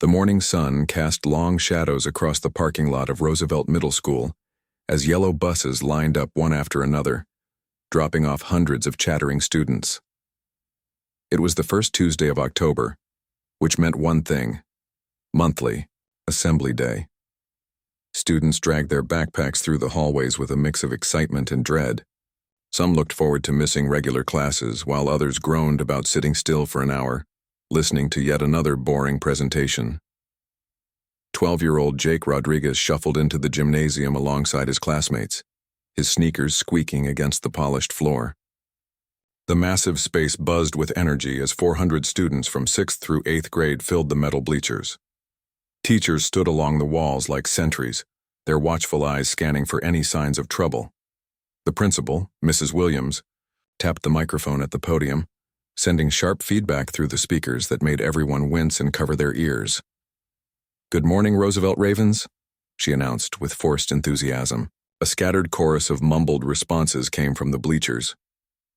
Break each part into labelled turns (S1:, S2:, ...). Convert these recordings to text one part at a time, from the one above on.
S1: The morning sun cast long shadows across the parking lot of Roosevelt Middle School as yellow buses lined up one after another, dropping off hundreds of chattering students. It was the first Tuesday of October, which meant one thing: monthly Assembly Day. Students dragged their backpacks through the hallways with a mix of excitement and dread. Some looked forward to missing regular classes, while others groaned about sitting still for an hour, listening to yet another boring presentation. 12-year-old Jake Rodriguez shuffled into the gymnasium alongside his classmates, his sneakers squeaking against the polished floor. The massive space buzzed with energy as 400 students from 6th through 8th grade filled the metal bleachers. Teachers stood along the walls like sentries, their watchful eyes scanning for any signs of trouble. The principal, Mrs. Williams, tapped the microphone at the podium, sending sharp feedback through the speakers that made everyone wince and cover their ears. "Good morning, Roosevelt Ravens," she announced with forced enthusiasm. A scattered chorus of mumbled responses came from the bleachers.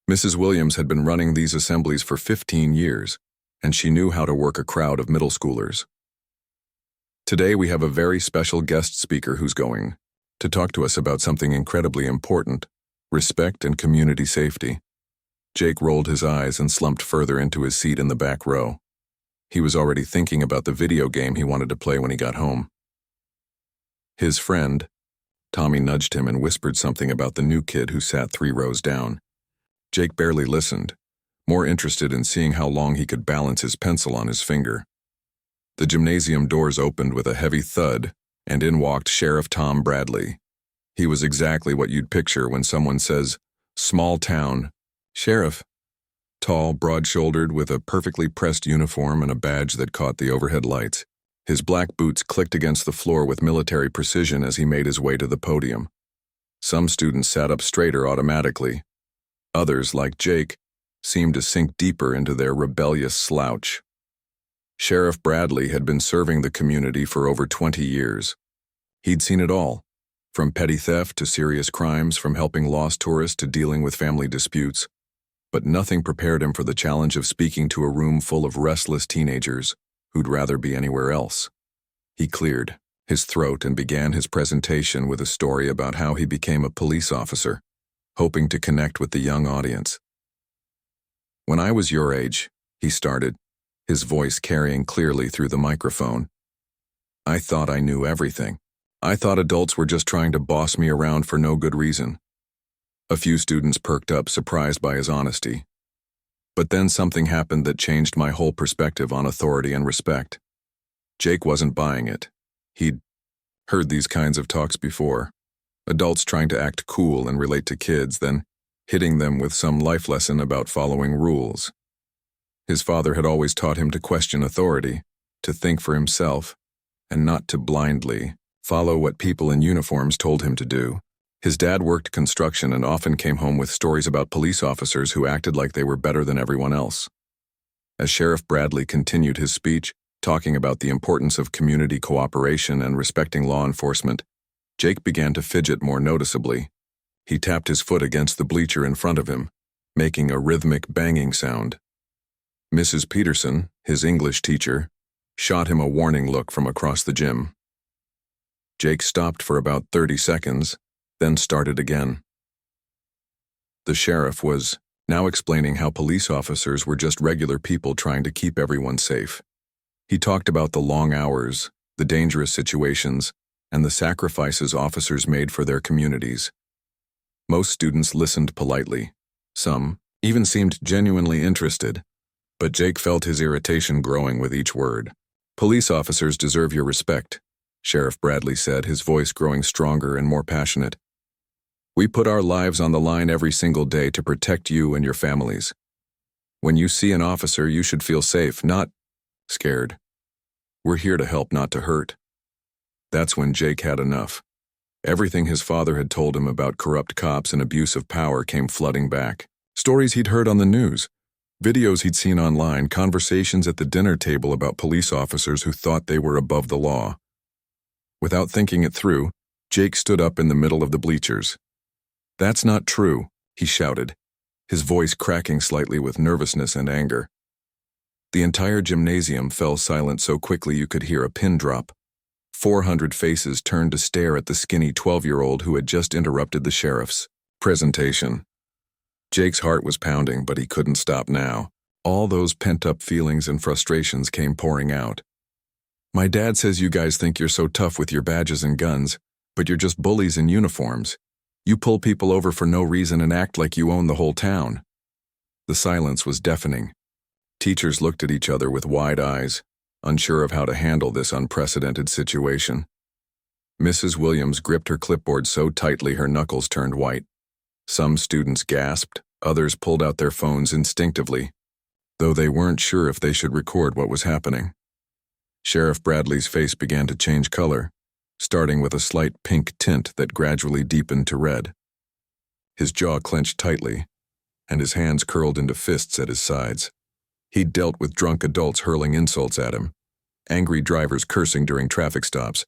S1: Mrs. Williams had been running these assemblies for 15 years, and she knew how to work a crowd of middle schoolers. Today we have a very special guest speaker who's going to talk to us about something incredibly important: respect and community safety. Jake rolled his eyes and slumped further into his seat in the back row. He was already thinking about the video game he wanted to play when he got home. His friend, Tommy, nudged him and whispered something about the new kid who sat 3 rows down. Jake barely listened, more interested in seeing how long he could balance his pencil on his finger. The gymnasium doors opened with a heavy thud, and in walked Sheriff Tom Bradley. He was exactly what you'd picture when someone says, "Small town." Sheriff. Tall, broad-shouldered, with a perfectly pressed uniform and a badge that caught the overhead lights. His black boots clicked against the floor with military precision as he made his way to the podium. Some students sat up straighter automatically. Others, like Jake, seemed to sink deeper into their rebellious slouch. Sheriff Bradley had been serving the community for over 20 years. He'd seen it all, from petty theft to serious crimes, from helping lost tourists to dealing with family disputes. But nothing prepared him for the challenge of speaking to a room full of restless teenagers who'd rather be anywhere else. He cleared his throat and began his presentation with a story about how he became a police officer, hoping to connect with the young audience. "When I was your age," he started, his voice carrying clearly through the microphone, "I thought I knew everything. I thought adults were just trying to boss me around for no good reason." A few students perked up, surprised by his honesty. But then something happened that changed my whole perspective on authority and respect. Jake wasn't buying it. He'd heard these kinds of talks before. Adults trying to act cool and relate to kids, then hitting them with some life lesson about following rules. His father had always taught him to question authority, to think for himself, and not to blindly follow what people in uniforms told him to do. His dad worked construction and often came home with stories about police officers who acted like they were better than everyone else. As Sheriff Bradley continued his speech, talking about the importance of community cooperation and respecting law enforcement, Jake began to fidget more noticeably. He tapped his foot against the bleacher in front of him, making a rhythmic banging sound. Mrs. Peterson, his English teacher, shot him a warning look from across the gym. Jake stopped for about 30 seconds, then started again. The sheriff was now explaining how police officers were just regular people trying to keep everyone safe. He talked about the long hours, the dangerous situations, and the sacrifices officers made for their communities. Most students listened politely. Some even seemed genuinely interested, but Jake felt his irritation growing with each word. "Police officers deserve your respect," Sheriff Bradley said, his voice growing stronger and more passionate. "We put our lives on the line every single day to protect you and your families. When you see an officer, you should feel safe, not scared. We're here to help, not to hurt." That's when Jake had enough. Everything his father had told him about corrupt cops and abuse of power came flooding back. Stories he'd heard on the news, videos he'd seen online, conversations at the dinner table about police officers who thought they were above the law. Without thinking it through, Jake stood up in the middle of the bleachers. "That's not true," he shouted, his voice cracking slightly with nervousness and anger. The entire gymnasium fell silent so quickly you could hear a pin drop. 400 faces turned to stare at the skinny 12-year-old who had just interrupted the sheriff's presentation. Jake's heart was pounding, but he couldn't stop now. All those pent-up feelings and frustrations came pouring out. My dad says you guys think you're so tough with your badges and guns, but you're just bullies in uniforms. You pull people over for no reason and act like you own the whole town. The silence was deafening. Teachers looked at each other with wide eyes, unsure of how to handle this unprecedented situation. Mrs. Williams gripped her clipboard so tightly her knuckles turned white. Some students gasped, others pulled out their phones instinctively, though they weren't sure if they should record what was happening. Sheriff Bradley's face began to change color, starting with a slight pink tint that gradually deepened to red. His jaw clenched tightly, and his hands curled into fists at his sides. He'd dealt with drunk adults hurling insults at him, angry drivers cursing during traffic stops,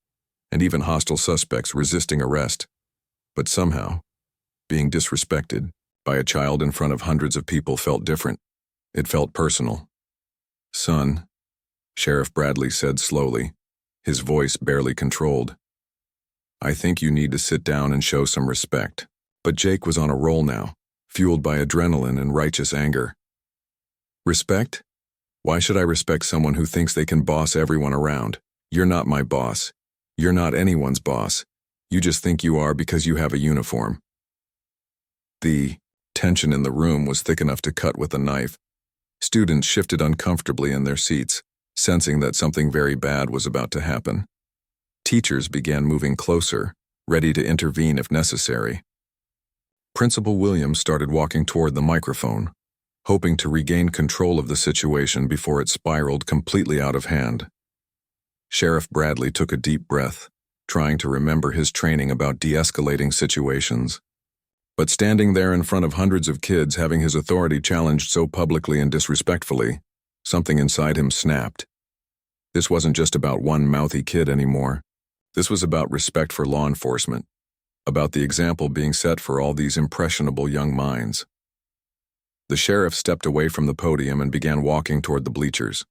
S1: and even hostile suspects resisting arrest. But somehow, being disrespected by a child in front of hundreds of people felt different. It felt personal. "Son," Sheriff Bradley said slowly, his voice barely controlled, "I think you need to sit down and show some respect." But Jake was on a roll now, fueled by adrenaline and righteous anger. "Respect? Why should I respect someone who thinks they can boss everyone around? You're not my boss. You're not anyone's boss. You just think you are because you have a uniform." The tension in the room was thick enough to cut with a knife. Students shifted uncomfortably in their seats, sensing that something very bad was about to happen. Teachers began moving closer, ready to intervene if necessary. Principal Williams started walking toward the microphone, hoping to regain control of the situation before it spiraled completely out of hand. Sheriff Bradley took a deep breath, trying to remember his training about de-escalating situations. But standing there in front of hundreds of kids having his authority challenged so publicly and disrespectfully, something inside him snapped. This wasn't just about one mouthy kid anymore. This was about respect for law enforcement, about the example being set for all these impressionable young minds. The sheriff stepped away from the podium and began walking toward the bleachers.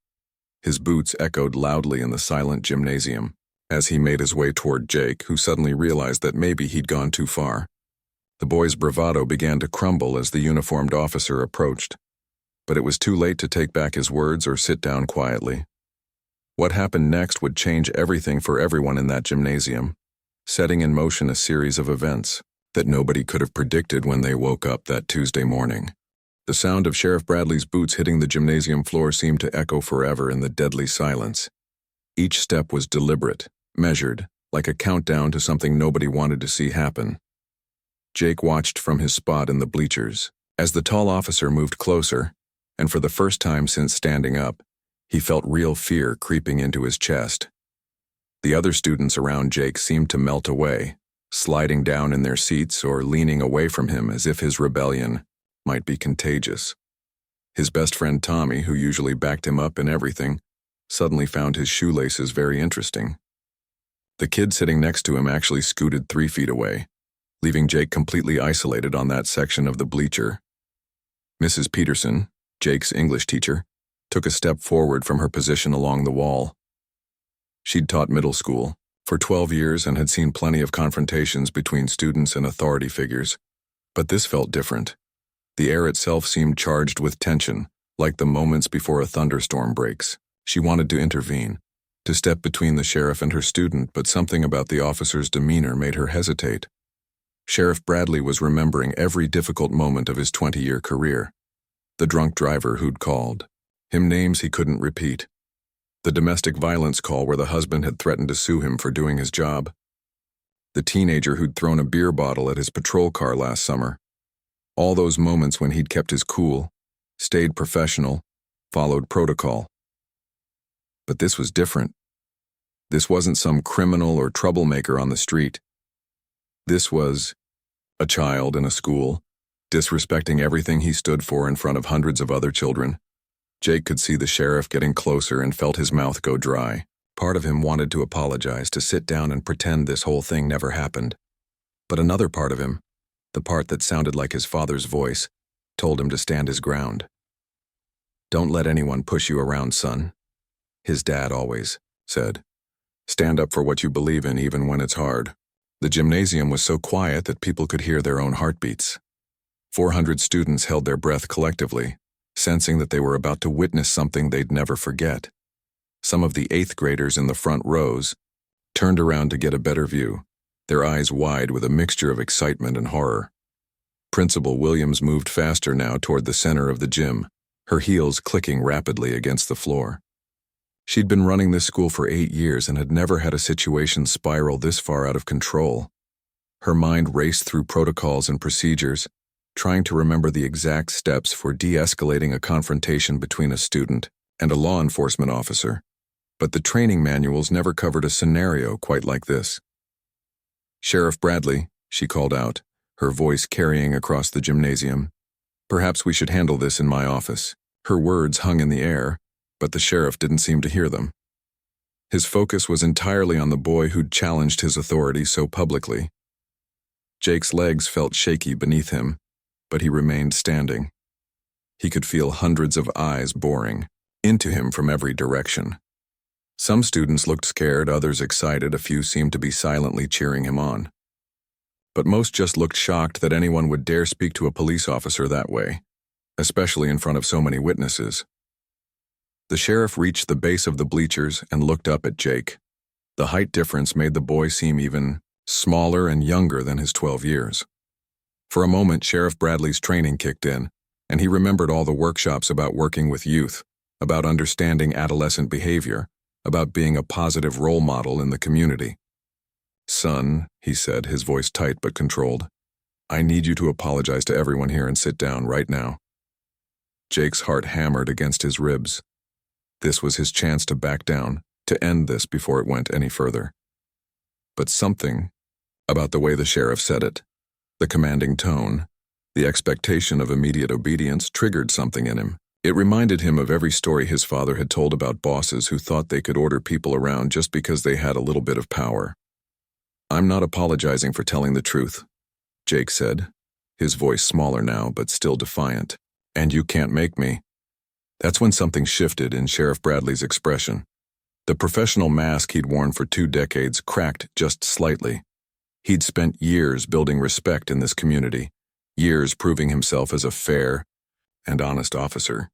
S1: His boots echoed loudly in the silent gymnasium as he made his way toward Jake, who suddenly realized that maybe he'd gone too far. The boy's bravado began to crumble as the uniformed officer approached, but it was too late to take back his words or sit down quietly. What happened next would change everything for everyone in that gymnasium, setting in motion a series of events that nobody could have predicted when they woke up that Tuesday morning. The sound of Sheriff Bradley's boots hitting the gymnasium floor seemed to echo forever in the deadly silence. Each step was deliberate, measured, like a countdown to something nobody wanted to see happen. Jake watched from his spot in the bleachers as the tall officer moved closer, and for the first time since standing up, he felt real fear creeping into his chest. The other students around Jake seemed to melt away, sliding down in their seats or leaning away from him as if his rebellion might be contagious. His best friend Tommy, who usually backed him up in everything, suddenly found his shoelaces very interesting. The kid sitting next to him actually scooted 3 feet away, leaving Jake completely isolated on that section of the bleacher. Mrs. Peterson, Jake's English teacher, took a step forward from her position along the wall. She'd taught middle school for 12 years and had seen plenty of confrontations between students and authority figures. But this felt different. The air itself seemed charged with tension, like the moments before a thunderstorm breaks. She wanted to intervene, to step between the sheriff and her student, but something about the officer's demeanor made her hesitate. Sheriff Bradley was remembering every difficult moment of his 20-year career. The drunk driver who'd called him names he couldn't repeat. The domestic violence call where the husband had threatened to sue him for doing his job. The teenager who'd thrown a beer bottle at his patrol car last summer. All those moments when he'd kept his cool, stayed professional, followed protocol. But this was different. This wasn't some criminal or troublemaker on the street. This was a child in a school, disrespecting everything he stood for in front of hundreds of other children. Jake could see the sheriff getting closer and felt his mouth go dry. Part of him wanted to apologize, to sit down and pretend this whole thing never happened. But another part of him, the part that sounded like his father's voice, told him to stand his ground. Don't let anyone push you around, son. His dad always said. Stand up for what you believe in even when it's hard. The gymnasium was so quiet that people could hear their own heartbeats. 400 students held their breath collectively, sensing that they were about to witness something they'd never forget. Some of the 8th graders in the front rows turned around to get a better view, their eyes wide with a mixture of excitement and horror. Principal Williams moved faster now toward the center of the gym, her heels clicking rapidly against the floor. She'd been running this school for 8 years and had never had a situation spiral this far out of control. Her mind raced through protocols and procedures, trying to remember the exact steps for de-escalating a confrontation between a student and a law enforcement officer. But the training manuals never covered a scenario quite like this. Sheriff Bradley, she called out, her voice carrying across the gymnasium. Perhaps we should handle this in my office. Her words hung in the air, but the sheriff didn't seem to hear them. His focus was entirely on the boy who'd challenged his authority so publicly. Jake's legs felt shaky beneath him, but he remained standing. He could feel hundreds of eyes boring into him from every direction. Some students looked scared, others excited, a few seemed to be silently cheering him on. But most just looked shocked that anyone would dare speak to a police officer that way, especially in front of so many witnesses. The sheriff reached the base of the bleachers and looked up at Jake. The height difference made the boy seem even smaller and younger than his 12 years. For a moment, Sheriff Bradley's training kicked in, and he remembered all the workshops about working with youth, about understanding adolescent behavior, about being a positive role model in the community. Son, he said, his voice tight but controlled, I need you to apologize to everyone here and sit down right now. Jake's heart hammered against his ribs. This was his chance to back down, to end this before it went any further. But something about the way the sheriff said it, the commanding tone, the expectation of immediate obedience triggered something in him. It reminded him of every story his father had told about bosses who thought they could order people around just because they had a little bit of power. I'm not apologizing for telling the truth, Jake said, his voice smaller now but still defiant. And you can't make me. That's when something shifted in Sheriff Bradley's expression. The professional mask he'd worn for 2 decades cracked just slightly. He'd spent years building respect in this community, years proving himself as a fair and honest officer.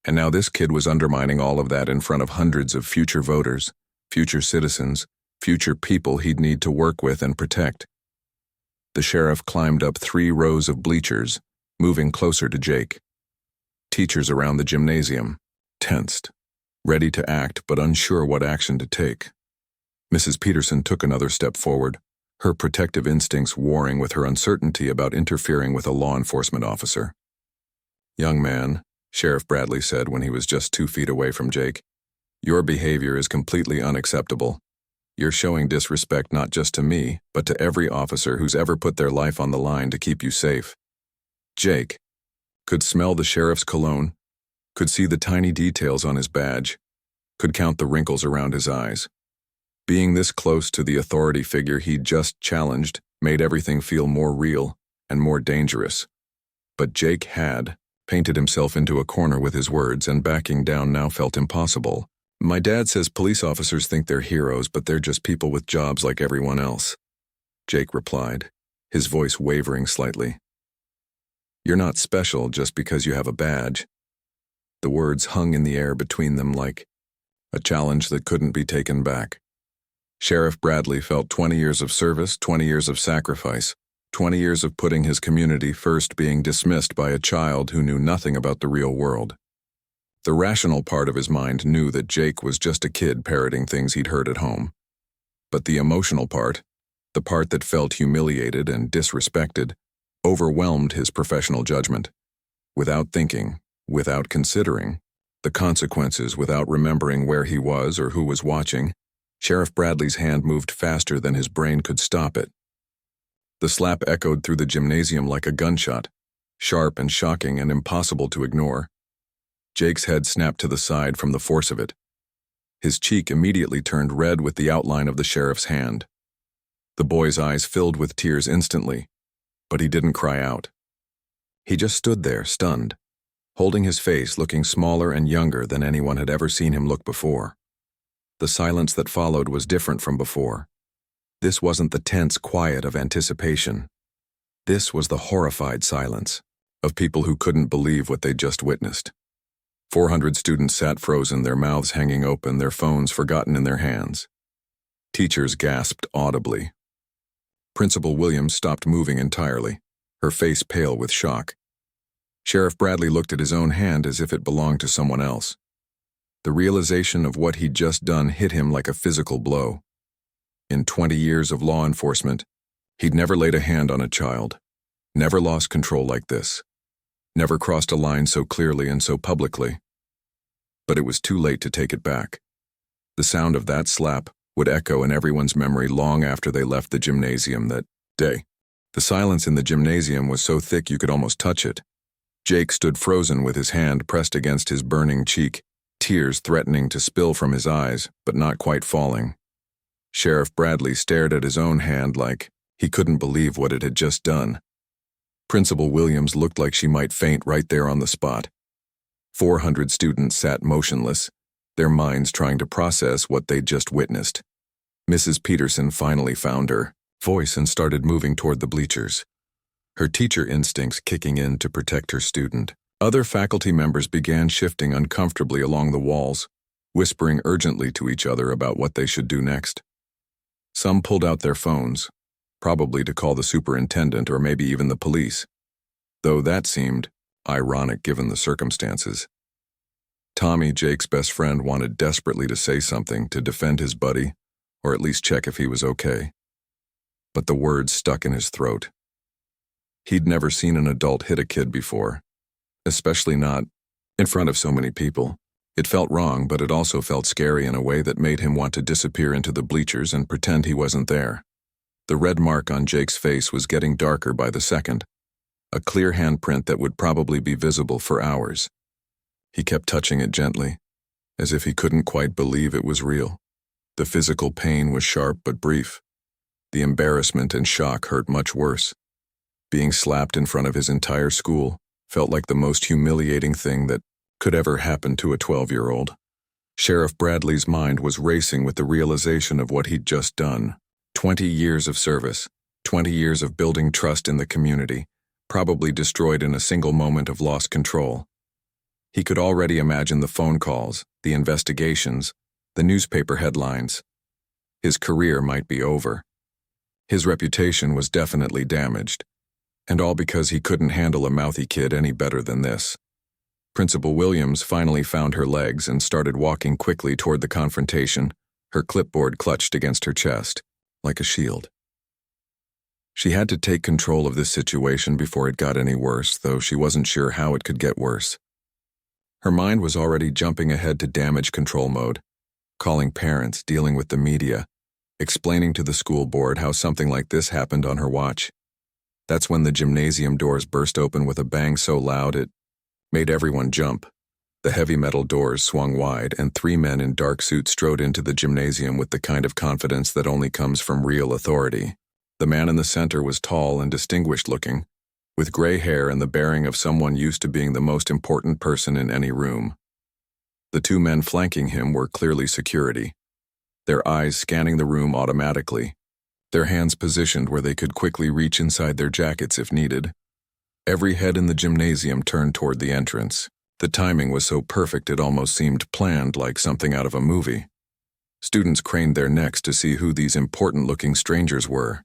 S1: And now this kid was undermining all of that in front of hundreds of future voters, future citizens, future people he'd need to work with and protect. The sheriff climbed up 3 rows of bleachers, moving closer to Jake. Teachers around the gymnasium, tensed, ready to act but unsure what action to take. Mrs. Peterson took another step forward, her protective instincts warring with her uncertainty about interfering with a law enforcement officer. Young man, Sheriff Bradley said when he was just 2 feet away from Jake, your behavior is completely unacceptable. You're showing disrespect not just to me, but to every officer who's ever put their life on the line to keep you safe. Jake could smell the sheriff's cologne, could see the tiny details on his badge, could count the wrinkles around his eyes. Being this close to the authority figure he'd just challenged made everything feel more real and more dangerous. But Jake had painted himself into a corner with his words, and backing down now felt impossible. My dad says police officers think they're heroes, but they're just people with jobs like everyone else, Jake replied, his voice wavering slightly. You're not special just because you have a badge. The words hung in the air between them like a challenge that couldn't be taken back. Sheriff Bradley felt 20 years of service, 20 years of sacrifice, 20 years of putting his community first being dismissed by a child who knew nothing about the real world. The rational part of his mind knew that Jake was just a kid parroting things he'd heard at home. But the emotional part, the part that felt humiliated and disrespected, overwhelmed his professional judgment. Without thinking, without considering the consequences, without remembering where he was or who was watching, Sheriff Bradley's hand moved faster than his brain could stop it. The slap echoed through the gymnasium like a gunshot, sharp and shocking and impossible to ignore. Jake's head snapped to the side from the force of it. His cheek immediately turned red with the outline of the sheriff's hand. The boy's eyes filled with tears instantly, but he didn't cry out. He just stood there, stunned, holding his face looking smaller and younger than anyone had ever seen him look before. The silence that followed was different from before. This wasn't the tense quiet of anticipation. This was the horrified silence of people who couldn't believe what they'd just witnessed. 400 students sat frozen, their mouths hanging open, their phones forgotten in their hands. Teachers gasped audibly. Principal Williams stopped moving entirely, her face pale with shock. Sheriff Bradley looked at his own hand as if it belonged to someone else. The realization of what he'd just done hit him like a physical blow. In 20 years of law enforcement, he'd never laid a hand on a child, never lost control like this, never crossed a line so clearly and so publicly. But it was too late to take it back. The sound of that slap would echo in everyone's memory long after they left the gymnasium that day. The silence in the gymnasium was so thick you could almost touch it. Jake stood frozen with his hand pressed against his burning cheek, tears threatening to spill from his eyes, but not quite falling. Sheriff Bradley stared at his own hand like he couldn't believe what it had just done. Principal Williams looked like she might faint right there on the spot. 400 students sat motionless, their minds trying to process what they'd just witnessed. Mrs. Peterson finally found her voice and started moving toward the bleachers, her teacher instincts kicking in to protect her student. Other faculty members began shifting uncomfortably along the walls, whispering urgently to each other about what they should do next. Some pulled out their phones, probably to call the superintendent or maybe even the police, though that seemed ironic given the circumstances. Tommy, Jake's best friend, wanted desperately to say something to defend his buddy, or at least check if he was okay. But the words stuck in his throat. He'd never seen an adult hit a kid before, especially not in front of so many people. It felt wrong, but it also felt scary in a way that made him want to disappear into the bleachers and pretend he wasn't there. The red mark on Jake's face was getting darker by the second, a clear handprint that would probably be visible for hours. He kept touching it gently, as if he couldn't quite believe it was real. The physical pain was sharp but brief. The embarrassment and shock hurt much worse. Being slapped in front of his entire school felt like the most humiliating thing that could ever happen to a 12-year-old. Sheriff Bradley's mind was racing with the realization of what he'd just done. 20 years of service, 20 years of building trust in the community, probably destroyed in a single moment of lost control. He could already imagine the phone calls, the investigations, the newspaper headlines. His career might be over. His reputation was definitely damaged, and all because he couldn't handle a mouthy kid any better than this. Principal Williams finally found her legs and started walking quickly toward the confrontation, her clipboard clutched against her chest, like a shield. She had to take control of this situation before it got any worse, though she wasn't sure how it could get worse. Her mind was already jumping ahead to damage control mode, calling parents, dealing with the media, explaining to the school board how something like this happened on her watch. That's when the gymnasium doors burst open with a bang so loud it made everyone jump. The heavy metal doors swung wide, and 3 men in dark suits strode into the gymnasium with the kind of confidence that only comes from real authority. The man in the center was tall and distinguished-looking, with gray hair and the bearing of someone used to being the most important person in any room. The 2 men flanking him were clearly security, their eyes scanning the room automatically, their hands positioned where they could quickly reach inside their jackets if needed. Every head in the gymnasium turned toward the entrance. The timing was so perfect it almost seemed planned, like something out of a movie. Students craned their necks to see who these important-looking strangers were.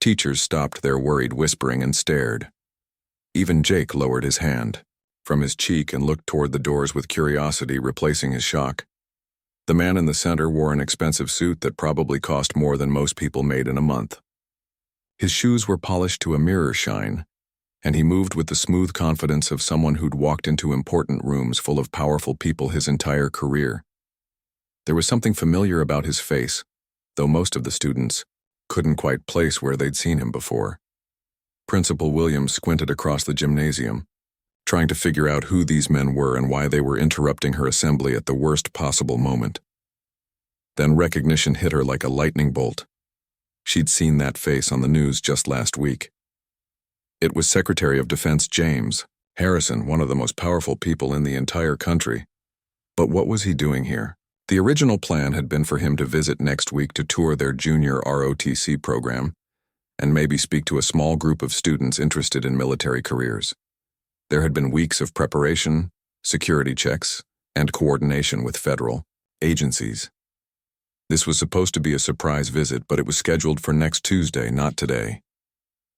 S1: Teachers stopped their worried whispering and stared. Even Jake lowered his hand from his cheek and looked toward the doors with curiosity replacing his shock. The man in the center wore an expensive suit that probably cost more than most people made in a month. His shoes were polished to a mirror shine, and he moved with the smooth confidence of someone who'd walked into important rooms full of powerful people his entire career. There was something familiar about his face, though most of the students couldn't quite place where they'd seen him before. Principal Williams squinted across the gymnasium, trying to figure out who these men were and why they were interrupting her assembly at the worst possible moment. Then recognition hit her like a lightning bolt. She'd seen that face on the news just last week. It was Secretary of Defense James, Harrison, one of the most powerful people in the entire country. But what was he doing here? The original plan had been for him to visit next week to tour their junior ROTC program and maybe speak to a small group of students interested in military careers. There had been weeks of preparation, security checks, and coordination with federal agencies. This was supposed to be a surprise visit, but it was scheduled for next Tuesday, not today.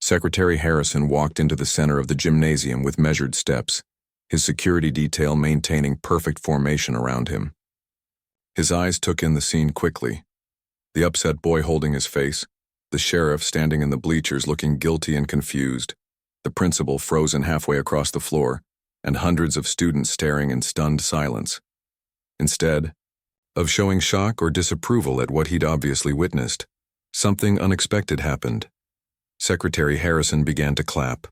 S1: Secretary Harrison walked into the center of the gymnasium with measured steps, his security detail maintaining perfect formation around him. His eyes took in the scene quickly. The upset boy holding his face, the sheriff standing in the bleachers looking guilty and confused, the principal frozen halfway across the floor, and hundreds of students staring in stunned silence. Instead of showing shock or disapproval at what he'd obviously witnessed, something unexpected happened. Secretary Harrison began to clap.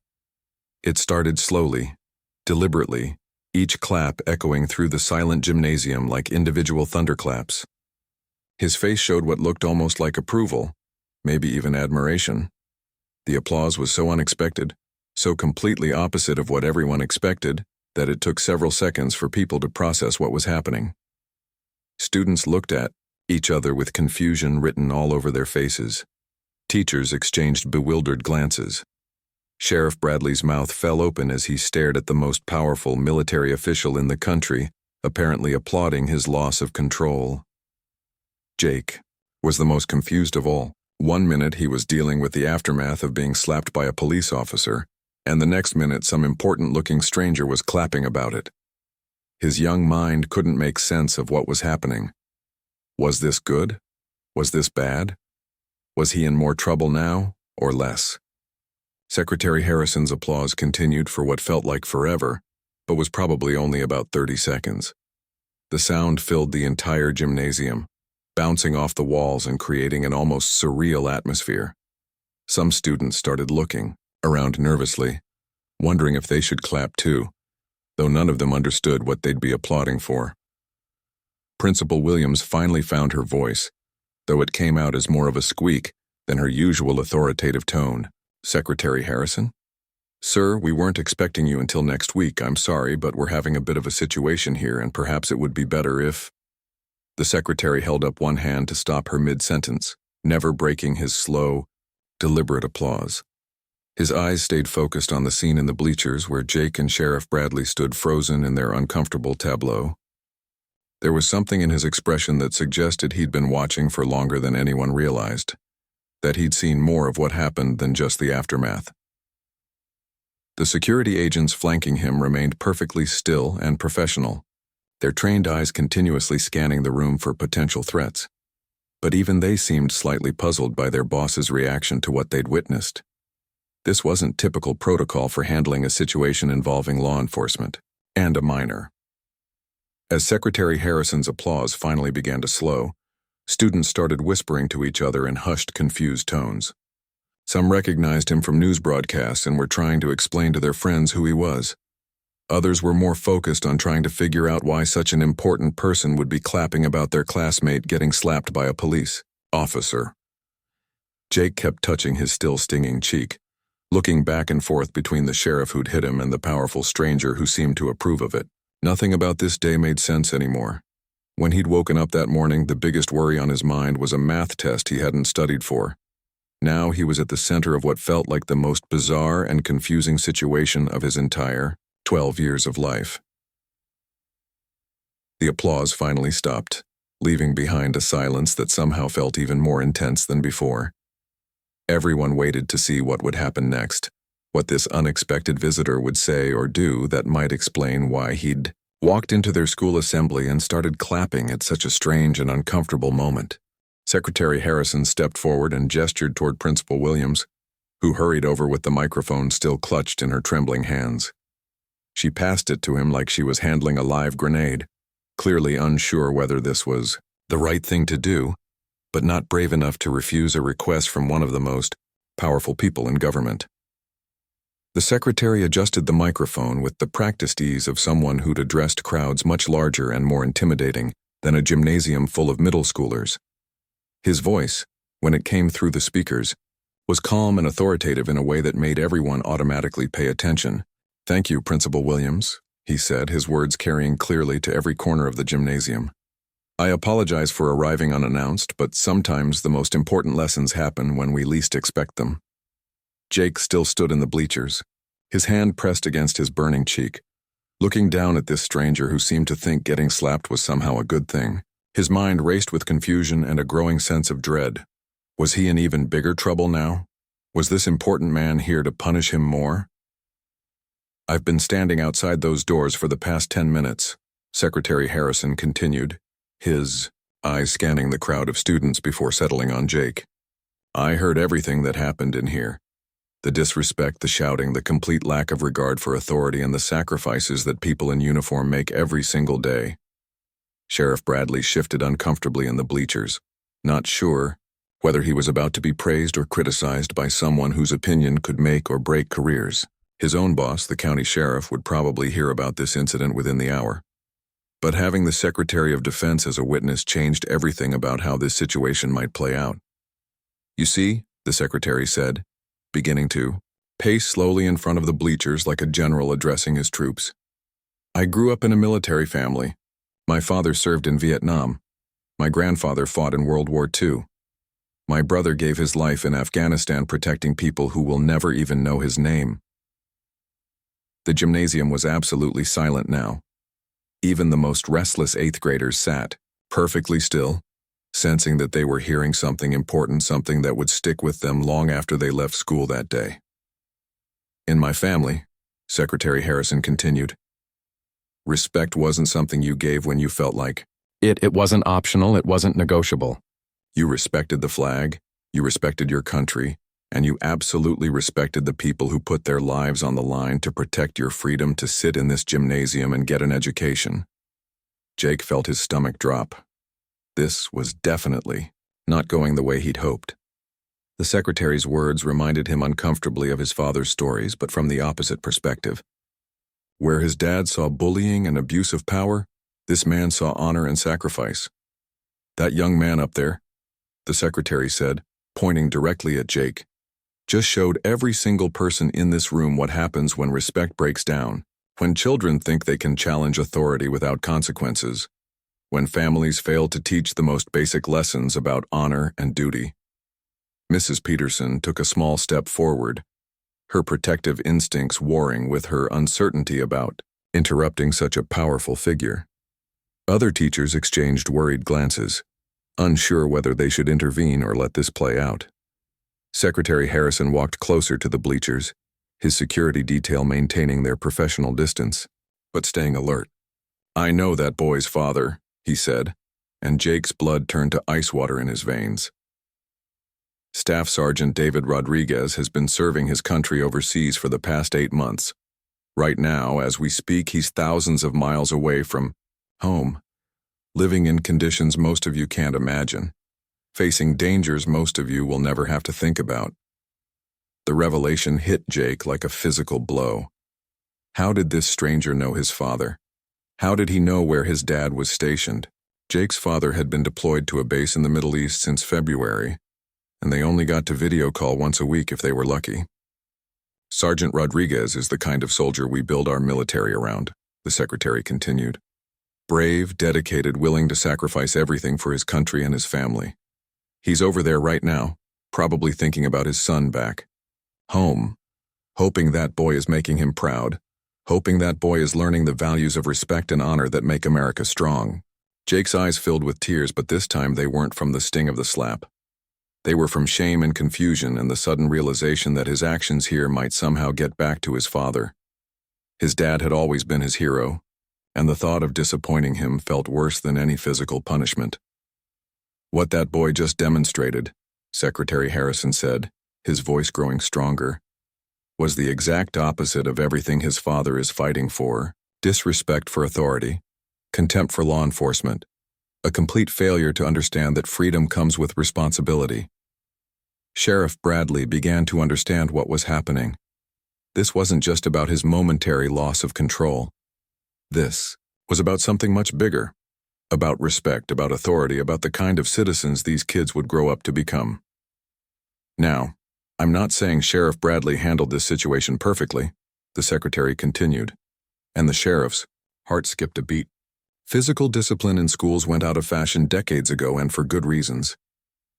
S1: It started slowly, deliberately, each clap echoing through the silent gymnasium like individual thunderclaps. His face showed what looked almost like approval, maybe even admiration. The applause was so unexpected, so completely opposite of what everyone expected, that it took several seconds for people to process what was happening. Students looked at each other with confusion written all over their faces. Teachers exchanged bewildered glances. Sheriff Bradley's mouth fell open as he stared at the most powerful military official in the country, apparently applauding his loss of control. Jake was the most confused of all. One minute he was dealing with the aftermath of being slapped by a police officer, and the next minute some important-looking stranger was clapping about it. His young mind couldn't make sense of what was happening. Was this good? Was this bad? Was he in more trouble now, or less? Secretary Harrison's applause continued for what felt like forever, but was probably only about 30 seconds. The sound filled the entire gymnasium, bouncing off the walls and creating an almost surreal atmosphere. Some students started looking around nervously, wondering if they should clap too, though none of them understood what they'd be applauding for. Principal Williams finally found her voice, though it came out as more of a squeak than her usual authoritative tone. Secretary Harrison? Sir, we weren't expecting you until next week. I'm sorry, but we're having a bit of a situation here, and perhaps it would be better if... The secretary held up one hand to stop her mid-sentence, never breaking his slow, deliberate applause. His eyes stayed focused on the scene in the bleachers where Jake and Sheriff Bradley stood frozen in their uncomfortable tableau. There was something in his expression that suggested he'd been watching for longer than anyone realized, that he'd seen more of what happened than just the aftermath. The security agents flanking him remained perfectly still and professional, their trained eyes continuously scanning the room for potential threats. But even they seemed slightly puzzled by their boss's reaction to what they'd witnessed. This wasn't typical protocol for handling a situation involving law enforcement, and a minor. As Secretary Harrison's applause finally began to slow, students started whispering to each other in hushed, confused tones. Some recognized him from news broadcasts and were trying to explain to their friends who he was. Others were more focused on trying to figure out why such an important person would be clapping about their classmate getting slapped by a police officer. Jake kept touching his still stinging cheek, looking back and forth between the sheriff who'd hit him and the powerful stranger who seemed to approve of it. Nothing about this day made sense anymore. When he'd woken up that morning, the biggest worry on his mind was a math test he hadn't studied for. Now he was at the center of what felt like the most bizarre and confusing situation of his entire 12 years of life. The applause finally stopped, leaving behind a silence that somehow felt even more intense than before. Everyone waited to see what would happen next, what this unexpected visitor would say or do that might explain why he'd walked into their school assembly and started clapping at such a strange and uncomfortable moment. Secretary Harrison stepped forward and gestured toward Principal Williams, who hurried over with the microphone still clutched in her trembling hands. She passed it to him like she was handling a live grenade, clearly unsure whether this was the right thing to do, but not brave enough to refuse a request from one of the most powerful people in government. The secretary adjusted the microphone with the practiced ease of someone who'd addressed crowds much larger and more intimidating than a gymnasium full of middle schoolers. His voice, when it came through the speakers, was calm and authoritative in a way that made everyone automatically pay attention, "Thank you, Principal Williams," he said, his words carrying clearly to every corner of the gymnasium. "I apologize for arriving unannounced, but sometimes the most important lessons happen when we least expect them." Jake still stood in the bleachers, his hand pressed against his burning cheek, looking down at this stranger who seemed to think getting slapped was somehow a good thing. His mind raced with confusion and a growing sense of dread. Was he in even bigger trouble now? Was this important man here to punish him more? "I've been standing outside those doors for the past 10 minutes, Secretary Harrison continued, his eyes scanning the crowd of students before settling on Jake. "I heard everything that happened in here. The disrespect, the shouting, the complete lack of regard for authority, and the sacrifices that people in uniform make every single day." Sheriff Bradley shifted uncomfortably in the bleachers, not sure whether he was about to be praised or criticized by someone whose opinion could make or break careers. His own boss, the county sheriff, would probably hear about this incident within the hour. But having the Secretary of Defense as a witness changed everything about how this situation might play out. "You see," the secretary said, beginning to pace slowly in front of the bleachers like a general addressing his troops. "I grew up in a military family. My father served in Vietnam. My grandfather fought in World War II. My brother gave his life in Afghanistan protecting people who will never even know his name." The gymnasium was absolutely silent now. Even the most restless 8th graders sat, perfectly still, sensing that they were hearing something important, something that would stick with them long after they left school that day. "In my family," Secretary Harrison continued, "respect wasn't something you gave when you felt like it. It wasn't optional, it wasn't negotiable. You respected the flag, you respected your country, and you absolutely respected the people who put their lives on the line to protect your freedom to sit in this gymnasium and get an education." Jake felt his stomach drop. This was definitely not going the way he'd hoped. The secretary's words reminded him uncomfortably of his father's stories, but from the opposite perspective. Where his dad saw bullying and abuse of power, this man saw honor and sacrifice. "That young man up there," the secretary said, pointing directly at Jake, "just showed every single person in this room what happens when respect breaks down, when children think they can challenge authority without consequences, when families fail to teach the most basic lessons about honor and duty." Mrs. Peterson took a small step forward, her protective instincts warring with her uncertainty about interrupting such a powerful figure. Other teachers exchanged worried glances, unsure whether they should intervene or let this play out. Secretary Harrison walked closer to the bleachers, his security detail maintaining their professional distance, but staying alert. "I know that boy's father," he said, and Jake's blood turned to ice water in his veins. "Staff Sergeant David Rodriguez has been serving his country overseas for the past 8 months. Right now, as we speak, he's thousands of miles away from home, living in conditions most of you can't imagine, facing dangers most of you will never have to think about." The revelation hit Jake like a physical blow. How did this stranger know his father? How did he know where his dad was stationed? Jake's father had been deployed to a base in the Middle East since February, and they only got to video call once a week if they were lucky. "Sergeant Rodriguez is the kind of soldier we build our military around," the secretary continued. "Brave, dedicated, willing to sacrifice everything for his country and his family. He's over there right now, probably thinking about his son back home, hoping that boy is making him proud, hoping that boy is learning the values of respect and honor that make America strong." Jake's eyes filled with tears, but this time they weren't from the sting of the slap. They were from shame and confusion and the sudden realization that his actions here might somehow get back to his father. His dad had always been his hero, and the thought of disappointing him felt worse than any physical punishment. "What that boy just demonstrated," Secretary Harrison said, his voice growing stronger, "was the exact opposite of everything his father is fighting for: disrespect for authority, contempt for law enforcement, a complete failure to understand that freedom comes with responsibility." Sheriff Bradley began to understand what was happening. This wasn't just about his momentary loss of control. This was about something much bigger, about respect, about authority, about the kind of citizens these kids would grow up to become. Now, I'm not saying Sheriff Bradley handled this situation perfectly. the secretary continued, and the sheriff's heart skipped a beat. Physical discipline in schools went out of fashion decades ago, and for good reasons.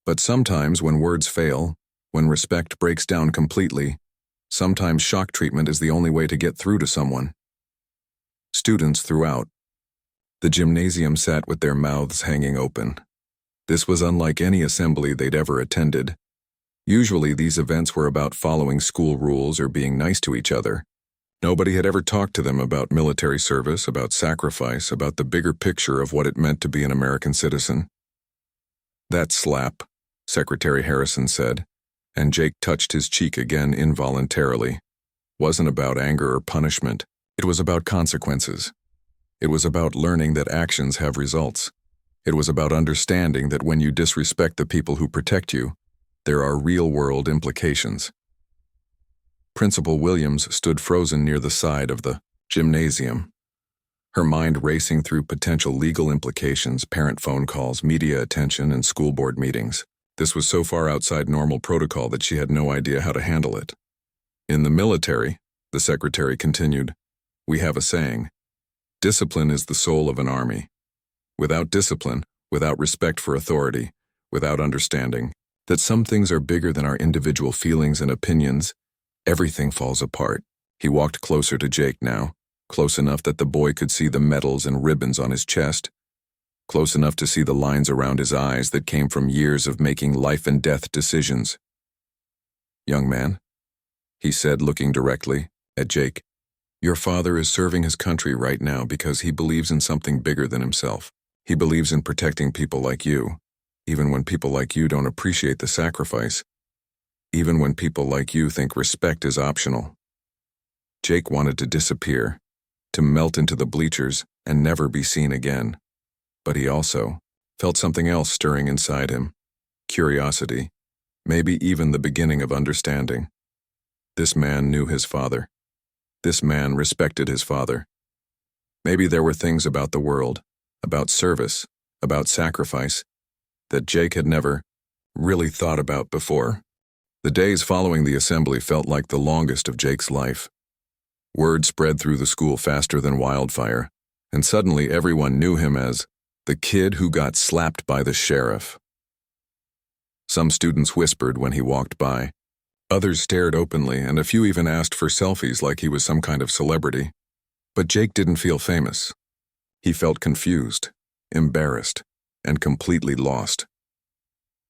S1: But sometimes when words fail, when respect breaks down completely, sometimes shock treatment is the only way to get through to someone. Students throughout the gymnasium sat with their mouths hanging open. This was unlike any assembly they'd ever attended. Usually these events were about following school rules or being nice to each other. Nobody had ever talked to them about military service, about sacrifice, about the bigger picture of what it meant to be an American citizen. "That slap," Secretary Harrison said, and Jake touched his cheek again involuntarily. Wasn't about anger or punishment. It was about consequences. It was about learning that actions have results. It was about understanding that when you disrespect the people who protect you, there are real-world implications. Principal Williams stood frozen near the side of the gymnasium, her mind racing through potential legal implications, parent phone calls, media attention, and school board meetings. This was so far outside normal protocol that she had no idea how to handle it. "In the military," the secretary continued, "we have a saying, discipline is the soul of an army. Without discipline, without respect for authority, without understanding that some things are bigger than our individual feelings and opinions, everything falls apart." He walked closer to Jake now, close enough that the boy could see the medals and ribbons on his chest, close enough to see the lines around his eyes that came from years of making life and death decisions. "Young man," he said, looking directly at Jake, "your father is serving his country right now because he believes in something bigger than himself. He believes in protecting people like you, even when people like you don't appreciate the sacrifice, even when people like you think respect is optional." Jake wanted to disappear, to melt into the bleachers and never be seen again. But he also felt something else stirring inside him, curiosity, maybe even the beginning of understanding. This man knew his father. This man respected his father. Maybe there were things about the world, about service, about sacrifice, that Jake had never really thought about before. The days following the assembly felt like the longest of Jake's life. Word spread through the school faster than wildfire, and suddenly everyone knew him as the kid who got slapped by the sheriff. Some students whispered when he walked by. Others stared openly, and a few even asked for selfies like he was some kind of celebrity. But Jake didn't feel famous. He felt confused, embarrassed, and completely lost.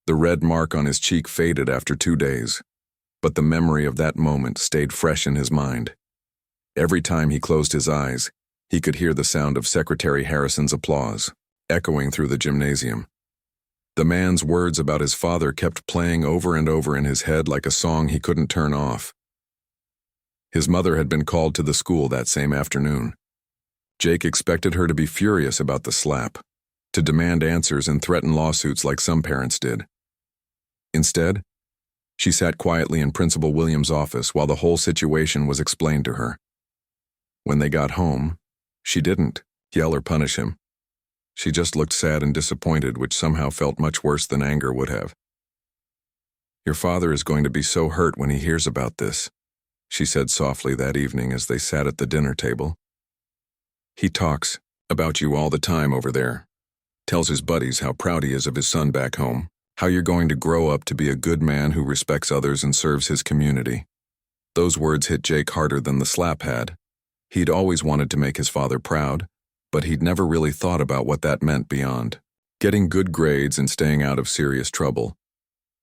S1: The red mark on his cheek faded after 2 days, but the memory of that moment stayed fresh in his mind. Every time he closed his eyes, he could hear the sound of Secretary Harrison's applause, echoing through the gymnasium. The man's words about his father kept playing over and over in his head like a song he couldn't turn off. His mother had been called to the school that same afternoon. Jake expected her to be furious about the slap, to demand answers and threaten lawsuits like some parents did. Instead, she sat quietly in Principal Williams' office while the whole situation was explained to her. When they got home, she didn't yell or punish him. She just looked sad and disappointed, which somehow felt much worse than anger would have. "Your father is going to be so hurt when he hears about this," she said softly that evening as they sat at the dinner table. "He talks about you all the time over there. Tells his buddies how proud he is of his son back home, how you're going to grow up to be a good man who respects others and serves his community." Those words hit Jake harder than the slap had. He'd always wanted to make his father proud, but he'd never really thought about what that meant beyond getting good grades and staying out of serious trouble.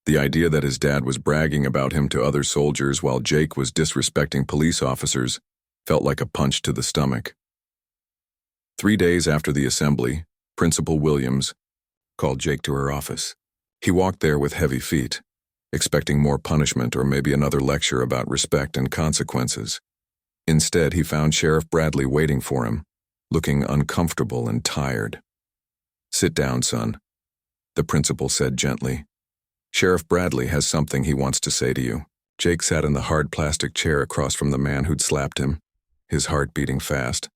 S1: The idea that his dad was bragging about him to other soldiers while Jake was disrespecting police officers felt like a punch to the stomach. 3 days after the assembly, Principal Williams called Jake to her office. He walked there with heavy feet, expecting more punishment or maybe another lecture about respect and consequences. Instead, he found Sheriff Bradley waiting for him, looking uncomfortable and tired. "Sit down, son," the principal said gently. "Sheriff Bradley has something he wants to say to you." Jake sat in the hard plastic chair across from the man who'd slapped him, his heart beating fast.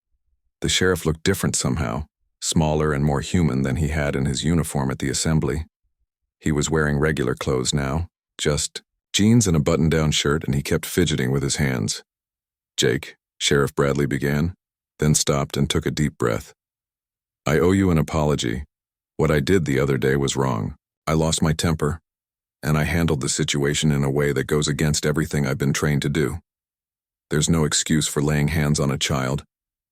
S1: The sheriff looked different somehow, smaller and more human than he had in his uniform at the assembly. He was wearing regular clothes now, just jeans and a button-down shirt, and he kept fidgeting with his hands. Jake, Sheriff Bradley began, then stopped and took a deep breath. I owe you an apology. What I did the other day was wrong. I lost my temper, and I handled the situation in a way that goes against everything I've been trained to do. There's no excuse for laying hands on a child,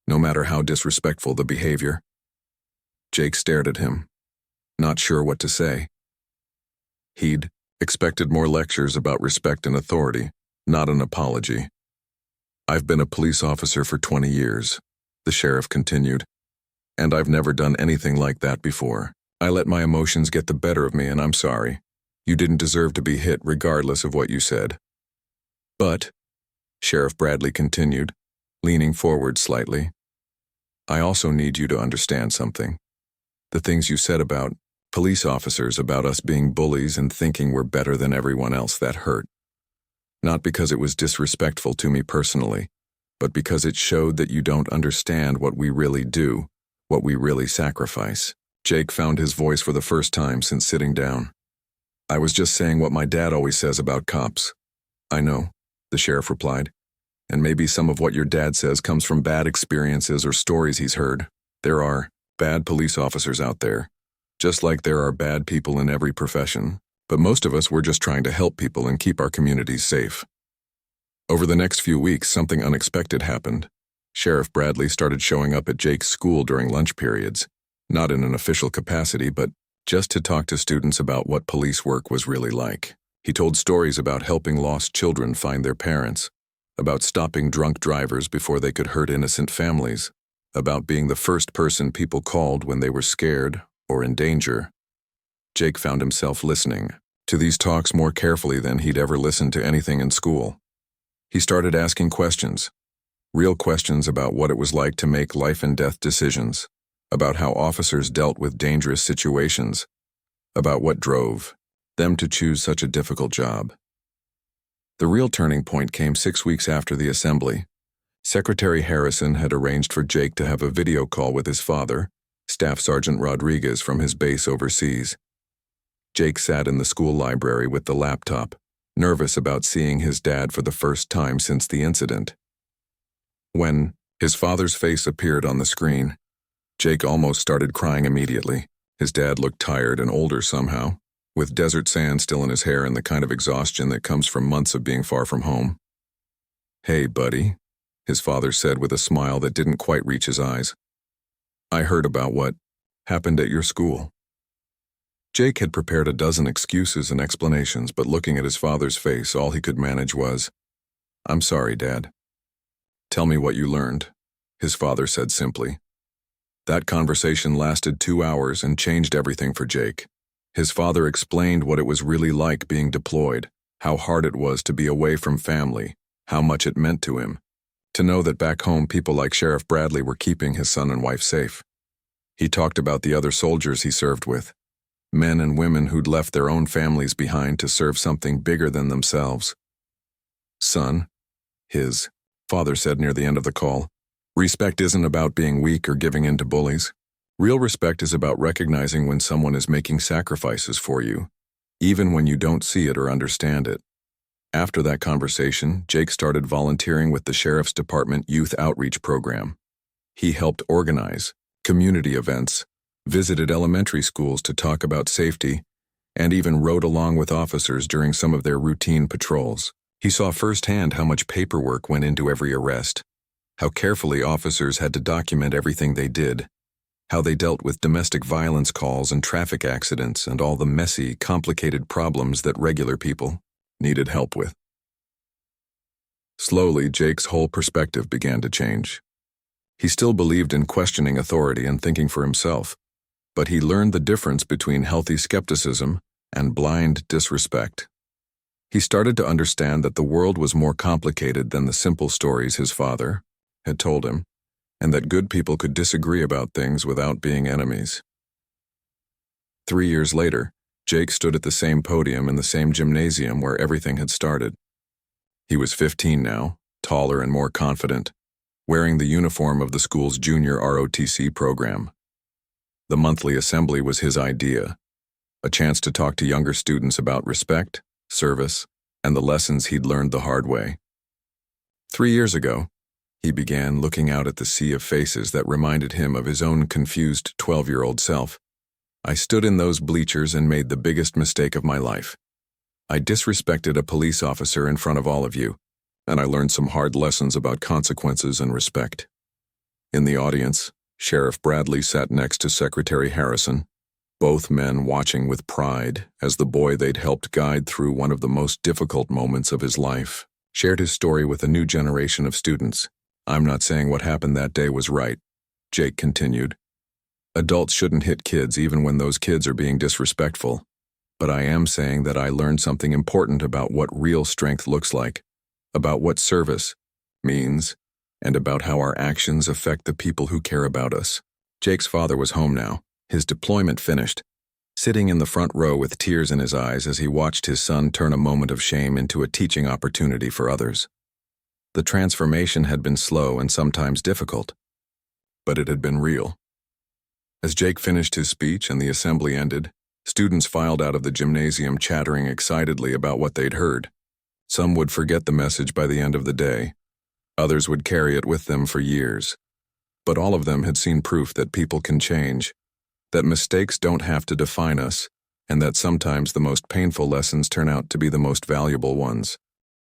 S1: no matter how disrespectful the behavior. Jake stared at him, not sure what to say. He'd expected more lectures about respect and authority, not an apology. I've been a police officer for 20 years, the sheriff continued, and I've never done anything like that before. I let my emotions get the better of me, and I'm sorry. You didn't deserve to be hit regardless of what you said. But, Sheriff Bradley continued, leaning forward slightly, I also need you to understand something. The things you said about police officers, about us being bullies and thinking we're better than everyone else, that hurt. Not because it was disrespectful to me personally, but because it showed that you don't understand what we really do, what we really sacrifice. Jake found his voice for the first time since sitting down. I was just saying what my dad always says about cops. I know, the sheriff replied, and maybe some of what your dad says comes from bad experiences or stories he's heard. There are bad police officers out there, just like there are bad people in every profession, but most of us were just trying to help people and keep our communities safe. Over the next few weeks, something unexpected happened. Sheriff Bradley started showing up at Jake's school during lunch periods, not in an official capacity, but just to talk to students about what police work was really like. He told stories about helping lost children find their parents, about stopping drunk drivers before they could hurt innocent families, about being the first person people called when they were scared or in danger. Jake found himself listening to these talks more carefully than he'd ever listened to anything in school. He started asking questions, real questions about what it was like to make life-and-death decisions, about how officers dealt with dangerous situations, about what drove them to choose such a difficult job. The real turning point came 6 weeks after the assembly. Secretary Harrison had arranged for Jake to have a video call with his father, Staff Sergeant Rodriguez from his base overseas. Jake sat in the school library with the laptop, nervous about seeing his dad for the first time since the incident. When his father's face appeared on the screen, Jake almost started crying immediately. His dad looked tired and older somehow, with desert sand still in his hair and the kind of exhaustion that comes from months of being far from home. "Hey, buddy," his father said with a smile that didn't quite reach his eyes. "I heard about what happened at your school." Jake had prepared a dozen excuses and explanations, but looking at his father's face, all he could manage was, "I'm sorry, Dad." "Tell me what you learned," his father said simply. That conversation lasted 2 hours and changed everything for Jake. His father explained what it was really like being deployed, how hard it was to be away from family, how much it meant to him, to know that back home people like Sheriff Bradley were keeping his son and wife safe. He talked about the other soldiers he served with, men and women who'd left their own families behind to serve something bigger than themselves. "Son," his father said near the end of the call, "respect isn't about being weak or giving in to bullies. Real respect is about recognizing when someone is making sacrifices for you, even when you don't see it or understand it." After that conversation, Jake started volunteering with the Sheriff's Department Youth Outreach Program. He helped organize community events, visited elementary schools to talk about safety, and even rode along with officers during some of their routine patrols. He saw firsthand how much paperwork went into every arrest, how carefully officers had to document everything they did, how they dealt with domestic violence calls and traffic accidents and all the messy, complicated problems that regular people needed help with. Slowly, Jake's whole perspective began to change. He still believed in questioning authority and thinking for himself, but he learned the difference between healthy skepticism and blind disrespect. He started to understand that the world was more complicated than the simple stories his father had told him, and that good people could disagree about things without being enemies. 3 years later, Jake stood at the same podium in the same gymnasium where everything had started. He was 15 now, taller and more confident, wearing the uniform of the school's junior ROTC program. The monthly assembly was his idea, a chance to talk to younger students about respect, service, and the lessons he'd learned the hard way. 3 years ago, he began, looking out at the sea of faces that reminded him of his own confused 12-year-old self. I stood in those bleachers and made the biggest mistake of my life. I disrespected a police officer in front of all of you, and I learned some hard lessons about consequences and respect. In the audience, Sheriff Bradley sat next to Secretary Harrison, both men watching with pride as the boy they'd helped guide through one of the most difficult moments of his life shared his story with a new generation of students. I'm not saying what happened that day was right, Jake continued. Adults shouldn't hit kids even when those kids are being disrespectful. But I am saying that I learned something important about what real strength looks like, about what service means, and about how our actions affect the people who care about us. Jake's father was home now, his deployment finished, sitting in the front row with tears in his eyes as he watched his son turn a moment of shame into a teaching opportunity for others. The transformation had been slow and sometimes difficult, but it had been real. As Jake finished his speech and the assembly ended, students filed out of the gymnasium chattering excitedly about what they'd heard. Some would forget the message by the end of the day. Others would carry it with them for years. But all of them had seen proof that people can change, that mistakes don't have to define us, and that sometimes the most painful lessons turn out to be the most valuable ones.